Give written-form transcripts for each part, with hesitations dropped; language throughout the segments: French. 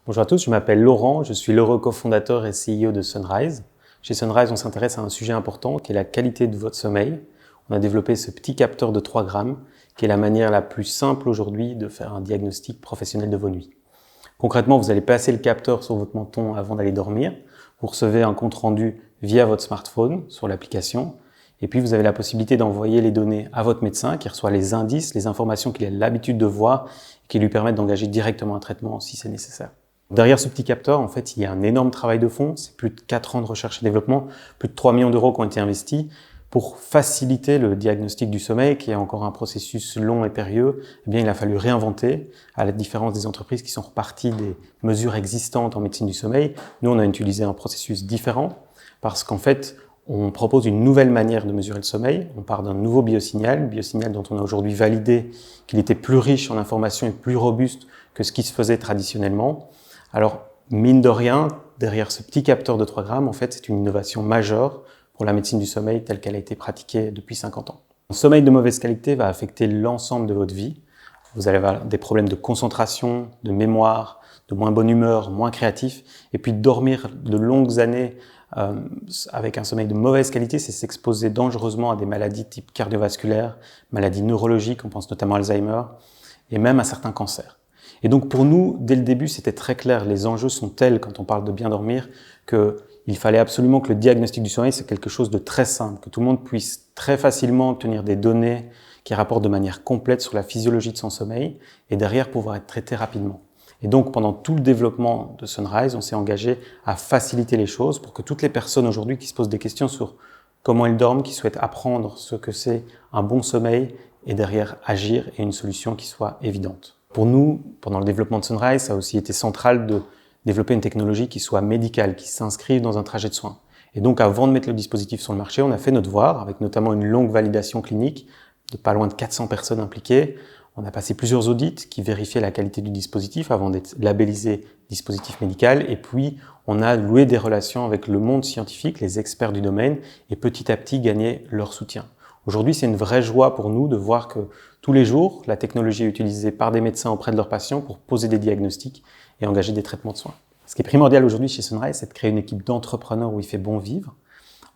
Bonjour à tous, je m'appelle Laurent, je suis l'heureux cofondateur et CEO de Sunrise. Chez Sunrise, on s'intéresse à un sujet important qui est la qualité de votre sommeil. On a développé ce petit capteur de 3 grammes qui est la manière la plus simple aujourd'hui de faire un diagnostic professionnel de vos nuits. Concrètement, vous allez passer le capteur sur votre menton avant d'aller dormir. Vous recevez un compte rendu via votre smartphone sur l'application. Et puis, vous avez la possibilité d'envoyer les données à votre médecin qui reçoit les indices, les informations qu'il a l'habitude de voir et qui lui permettent d'engager directement un traitement si c'est nécessaire. Derrière ce petit capteur, en fait, il y a un énorme travail de fond. C'est plus de 4 ans de recherche et développement, plus de 3 millions d'euros qui ont été investis pour faciliter le diagnostic du sommeil, qui est encore un processus long et périlleux. Eh bien, il a fallu réinventer, à la différence des entreprises qui sont reparties des mesures existantes en médecine du sommeil. Nous, on a utilisé un processus différent parce qu'en fait, on propose une nouvelle manière de mesurer le sommeil. On part d'un nouveau biosignal dont on a aujourd'hui validé qu'il était plus riche en informations et plus robuste que ce qui se faisait traditionnellement. Alors, mine de rien, derrière ce petit capteur de 3 grammes, en fait, c'est une innovation majeure pour la médecine du sommeil telle qu'elle a été pratiquée depuis 50 ans. Le sommeil de mauvaise qualité va affecter l'ensemble de votre vie. Vous allez avoir des problèmes de concentration, de mémoire, de moins bonne humeur, moins créatif. Et puis, dormir de longues années avec un sommeil de mauvaise qualité, c'est s'exposer dangereusement à des maladies type cardiovasculaires, maladies neurologiques, on pense notamment à Alzheimer, et même à certains cancers. Et donc pour nous, dès le début, c'était très clair, les enjeux sont tels quand on parle de bien dormir qu'il fallait absolument que le diagnostic du sommeil, c'est quelque chose de très simple, que tout le monde puisse très facilement obtenir des données qui rapportent de manière complète sur la physiologie de son sommeil et derrière pouvoir être traité rapidement. Et donc pendant tout le développement de Sunrise, on s'est engagé à faciliter les choses pour que toutes les personnes aujourd'hui qui se posent des questions sur comment ils dorment, qui souhaitent apprendre ce que c'est un bon sommeil et derrière agir et une solution qui soit évidente. Pour nous, pendant le développement de Sunrise, ça a aussi été central de développer une technologie qui soit médicale, qui s'inscrive dans un trajet de soins. Et donc, avant de mettre le dispositif sur le marché, on a fait notre devoir, avec notamment une longue validation clinique de pas loin de 400 personnes impliquées. On a passé plusieurs audits qui vérifiaient la qualité du dispositif avant d'être labellisé dispositif médical. Et puis, on a noué des relations avec le monde scientifique, les experts du domaine, et petit à petit gagné leur soutien. Aujourd'hui, c'est une vraie joie pour nous de voir que tous les jours, la technologie est utilisée par des médecins auprès de leurs patients pour poser des diagnostics et engager des traitements de soins. Ce qui est primordial aujourd'hui chez Sunrise, c'est de créer une équipe d'entrepreneurs où il fait bon vivre.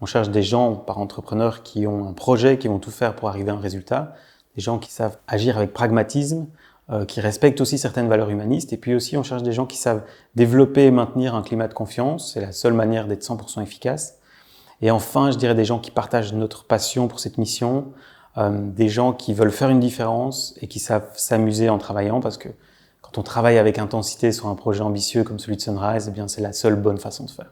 On cherche des gens par entrepreneurs qui ont un projet, qui vont tout faire pour arriver à un résultat, des gens qui savent agir avec pragmatisme, qui respectent aussi certaines valeurs humanistes. Et puis aussi, on cherche des gens qui savent développer et maintenir un climat de confiance. C'est la seule manière d'être 100% efficace. Et enfin, je dirais des gens qui partagent notre passion pour cette mission, des gens qui veulent faire une différence et qui savent s'amuser en travaillant parce que quand on travaille avec intensité sur un projet ambitieux comme celui de Sunrise, eh bien, c'est la seule bonne façon de faire.